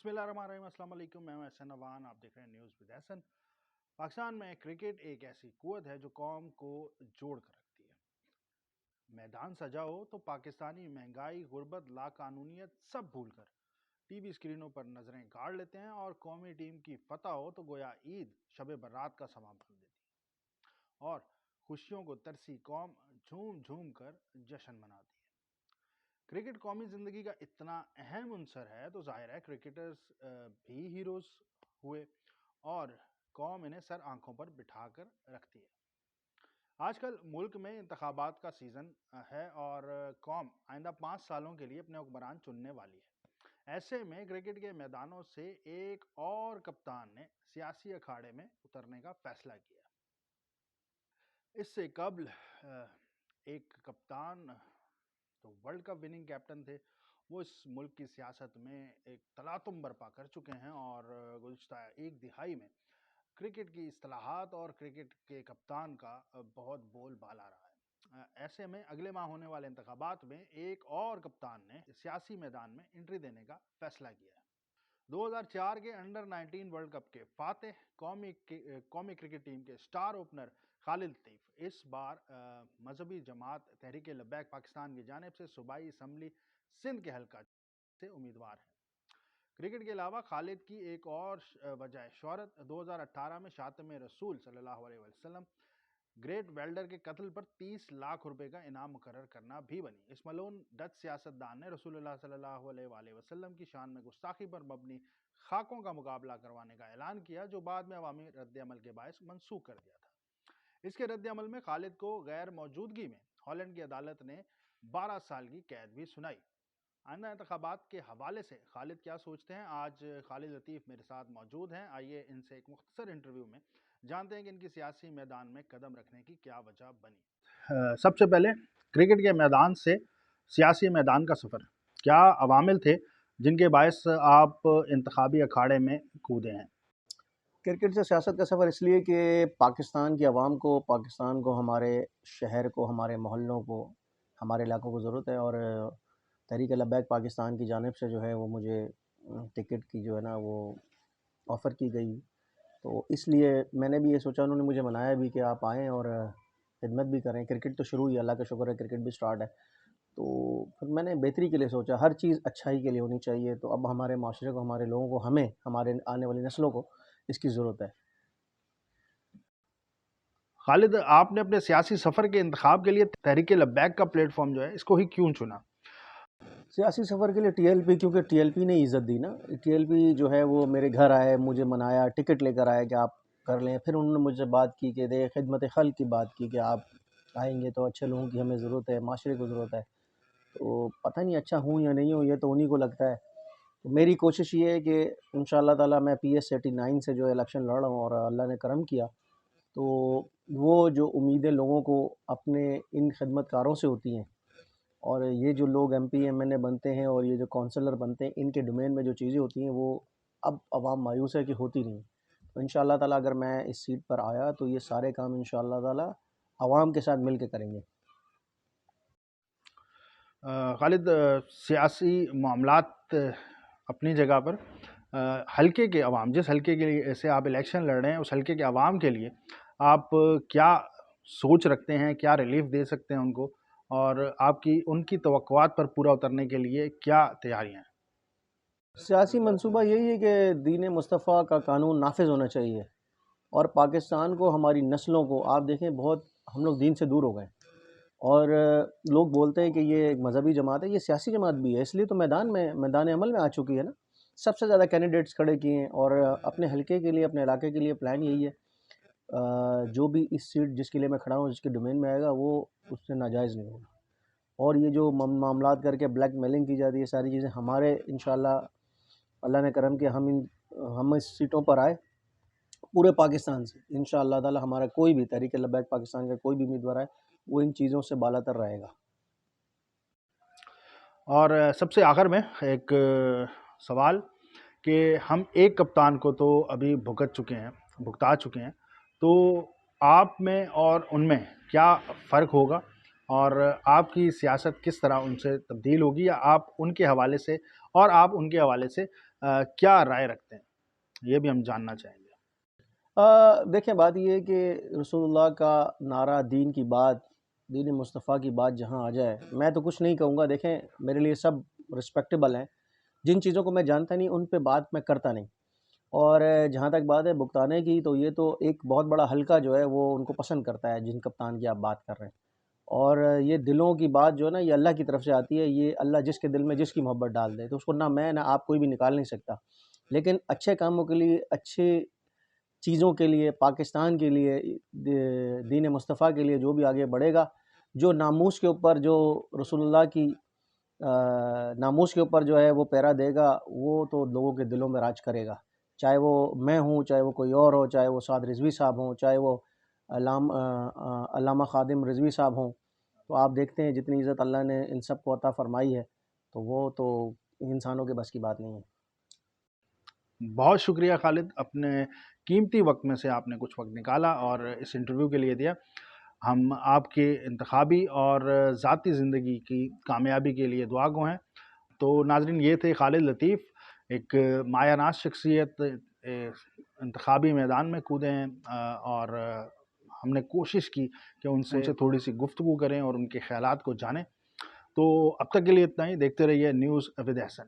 बिस्मिल्लाहिर्रहमानिर्रहीम, अस्सलाम वालेकुम। मैं हूं एहसन नवान, आप देख रहे हैं न्यूज़ विद एहसन। पाकिस्तान में क्रिकेट एक ऐसी कुव्वत है जो कौम को जोड़ कर रखती है। मैदान सजा हो तो पाकिस्तानी महंगाई, गुर्बत, लाकानूनियत सब भूलकर टीवी स्क्रीनों पर नजरें गाड़ लेते हैं और कौमी टीम की फतह हो तो गोया ईद शब बरात का समा बदल देती है और खुशियों को तरसी कौम झूम झूम कर जश्न मनाती है। क्रिकेट कौमी जिंदगी का इतना अहम अंसर है तो जाहिर है क्रिकेटर्स भी हीरोज हुए और कौम इन्हें सर आंखों पर बिठाकर रखती है। आजकल मुल्क में इंतखाबात का सीजन है और कौम आइंदा 5 सालों के लिए अपने हुक्मरान चुनने वाली है। ऐसे में क्रिकेट के मैदानों से एक और कप्तान ने सियासी अखाड़े में उतरने का फैसला किया। इससे कबल एक कप्तान तो वर्ल्ड कप विनिंग कैप्टन थे, वो इस मुल्क की सियासत में एक तलातुम बर्पा कर चुके हैं और गुज़िश्ता एक दिहाई में क्रिकेट की इस्तिलाहात और क्रिकेट के कप्तान का बहुत बोलबाला रहा है। ऐसे में अगले माह होने वाले इंतखाबात में एक और कप्तान ने सियासी मैदान में एंट्री देने का फैसला किया है। 2004 के अंडर 19 वर्ल्ड कप के फातेह कौमी क्रिकेट टीम के स्टार ओपनर खालिद लतीफ़ इस बार मजहबी जमात तहरीक लब्बैक पाकिस्तान की जानिब से सूबाई असम्बली सिंध के हल्का से उम्मीदवार हैं। क्रिकेट के अलावा खालिद की एक और वजह शोहरत 2018 में शातिम रसूल सल्लल्लाहु अलैहि वसल्लम ग्रेट वेल्डर के कत्ल पर 30 लाख रुपए का इनाम मुकर्रर करना भी बनी। इस मलून डच सियासतदान ने रसूलुल्लाह सल्लल्लाहु अलैहि वसल्लम की शान में गुस्ताखी पर मबनी खाकों का मुकाबला करवाने का ऐलान किया, जो बाद में अवामी रद्द-ए-अमल के बायस मनसूख कर दिया था। इसके रद्द-ए-अमल में खालिद को गैर मौजूदगी में हॉलैंड की अदालत ने 12 साल की कैद भी सुनाई। आइंदा इंतखाबात के हवाले से खालिद क्या सोचते हैं, आज खालिद लतीफ़ मेरे साथ मौजूद हैं। आइए इनसे एक मुख्तसर इंटरव्यू में जानते हैं कि इनकी सियासी मैदान में कदम रखने की क्या वजह बनी। सबसे पहले क्रिकेट के मैदान से सियासी मैदान का सफ़र, क्या अवामिल थे जिनके बायस आप इंतखाबी अखाड़े में कूदे हैं? क्रिकेट से सियासत का सफ़र इसलिए कि पाकिस्तान की आवाम को, पाकिस्तान को, हमारे शहर को, हमारे मोहल्लों को, हमारे इलाकों को ज़रूरत है और तहरीक लब्बैक पाकिस्तान की जानिब से जो है वो मुझे टिकट की जो है ना वो ऑफ़र की गई। तो इसलिए मैंने भी ये सोचा, उन्होंने मुझे मनाया भी कि आप आएँ और खिदमत भी करें। क्रिकेट तो शुरू ही, अल्लाह का शुक्र है क्रिकेट भी स्टार्ट है। तो फिर मैंने बेहतरी के लिए सोचा, हर चीज़ अच्छाई के लिए होनी चाहिए। तो अब हमारे माशरे को, हमारे लोगों को, हमें, हमारे आने वाली नस्लों को इसकी ज़रूरत है। खालिद, आपने अपने सियासी सफ़र के इंतखाब के लिए तहरीक लब्बैक का प्लेटफॉर्म जो है इसको ही क्यों चुना? सियासी सफ़र के लिए टीएलपी, क्योंकि टीएलपी ने इज़्ज़त दी ना। टीएलपी जो है वो मेरे घर आए, मुझे मनाया, टिकट लेकर आए कि आप कर लें। फिर उन्होंने मुझसे बात की कि दे खिदमत खल्क़ की बात की कि आप आएंगे तो अच्छे लोगों की हमें ज़रूरत है, माशरे को ज़रूरत है। तो पता नहीं अच्छा हूँ या नहीं हूँ, ये तो उन्हीं को लगता है। तो मेरी कोशिश ये है कि इंशाअल्लाह ताला मैं PS 89 से जो इलेक्शन लड़ रहा हूँ और अल्लाह ने करम किया, तो वो जो उम्मीदें लोगों को अपने इन खिदमतकारों से होती हैं, और ये जो लोग MP MNA बनते हैं और ये जो काउंसलर बनते हैं, इनके डोमेन में जो चीज़ें होती हैं वो अब अवाम मायूस है कि होती नहीं। तो इंशाअल्लाह ताला अगर मैं इस सीट पर आया तो ये सारे काम इंशाअल्लाह ताला अवाम के साथ मिल के करेंगे। खालिद, सियासी मामलात अपनी जगह पर, हल्के के अवाम, जिस हल्के के लिए से आप इलेक्शन लड़ रहे हैं, उस हल्के के अवाम के लिए आप क्या सोच रखते हैं, क्या रिलीफ दे सकते हैं उनको, और आपकी उनकी तवक्कुआत पर पूरा उतरने के लिए क्या तैयारियां हैं? सियासी मंसूबा यही है कि दीन मुस्तफ़ा का कानून नाफिज होना चाहिए और पाकिस्तान को, हमारी नस्लों को, आप देखें बहुत हम लोग दीन से दूर हो गए और लोग बोलते हैं कि ये एक मज़हबी जमात है, ये सियासी जमात भी है। इसलिए तो मैदान अमल में आ चुकी है ना। सबसे ज़्यादा कैंडिडेट्स खड़े किए हैं और अपने हलके के लिए, अपने इलाके के लिए प्लान यही है, जो भी इस सीट जिसके लिए मैं खड़ा हूँ, जिसके डोमेन में आएगा, वो उससे नाजायज़ नहीं होगा। और ये जो मामलात करके ब्लैक मेलिंग की जाती है, सारी चीज़ें हमारे इंशाअल्लाह अल्लाह ने करम किया, हम इस सीटों पर आए पूरे पाकिस्तान से। इंशाअल्लाह ताला हमारा कोई भी तहरीक लब्बैक पाकिस्तान का कोई भी उम्मीदवार है, वो इन चीज़ों से बालातर रहेगा। और सबसे आखिर में एक सवाल कि हम एक कप्तान को तो अभी भुगता चुके हैं, तो आप में और उनमें क्या फ़र्क होगा اور آپ کی سیاست کس طرح ان سے تبدیل ہوگی، یا آپ ان کے حوالے سے اور آپ ان کے حوالے سے کیا رائے رکھتے ہیں، یہ بھی ہم جاننا چاہیں گے۔ دیکھیں بات یہ ہے کہ رسول اللہ کا نعرہ دین کی بات، دین مصطفیٰ کی بات جہاں آ جائے، میں تو کچھ نہیں کہوں گا۔ دیکھیں میرے لیے سب رسپیکٹیبل ہیں، جن چیزوں کو میں جانتا نہیں ان پہ بات میں کرتا نہیں، اور جہاں تک بات ہے بگتانے کی، تو یہ تو ایک بہت بڑا حلقہ جو ہے وہ ان کو پسند کرتا ہے، جن کپتان کی آپ بات کر رہے ہیں، اور یہ دلوں کی بات جو ہے نا یہ اللہ کی طرف سے آتی ہے، یہ اللہ جس کے دل میں جس کی محبت ڈال دے تو اس کو نہ میں نہ آپ کوئی بھی نکال نہیں سکتا۔ لیکن اچھے کاموں کے لیے، اچھے چیزوں کے لیے، پاکستان کے لیے، دین مصطفیٰ کے لیے جو بھی آگے بڑھے گا، جو ناموس کے اوپر، جو رسول اللہ کی ناموس کے اوپر جو ہے وہ پیرا دے گا، وہ تو لوگوں کے دلوں میں راج کرے گا، چاہے وہ میں ہوں، چاہے وہ کوئی اور ہو، چاہے وہ سعد رضوی صاحب ہوں، چاہے وہ علامہ خادم رضوی صاحب ہوں۔ تو آپ دیکھتے ہیں جتنی عزت اللہ نے ان سب کو عطا فرمائی ہے، تو وہ تو انسانوں کے بس کی بات نہیں ہے۔ بہت شکریہ خالد، اپنے قیمتی وقت میں سے آپ نے کچھ وقت نکالا اور اس انٹرویو کے لیے دیا۔ ہم آپ کے انتخابی اور ذاتی زندگی کی کامیابی کے لیے دعا گو ہیں۔ تو ناظرین، یہ تھے خالد لطیف، ایک مایہ ناز شخصیت، انتخابی میدان میں کودے ہیں، اور ہم نے کوشش کی کہ ان سے تھوڑی سی گفتگو کریں اور ان کے خیالات کو جانیں۔ تو اب تک کے لیے اتنا ہی، دیکھتے رہیے نیوز ود احسن۔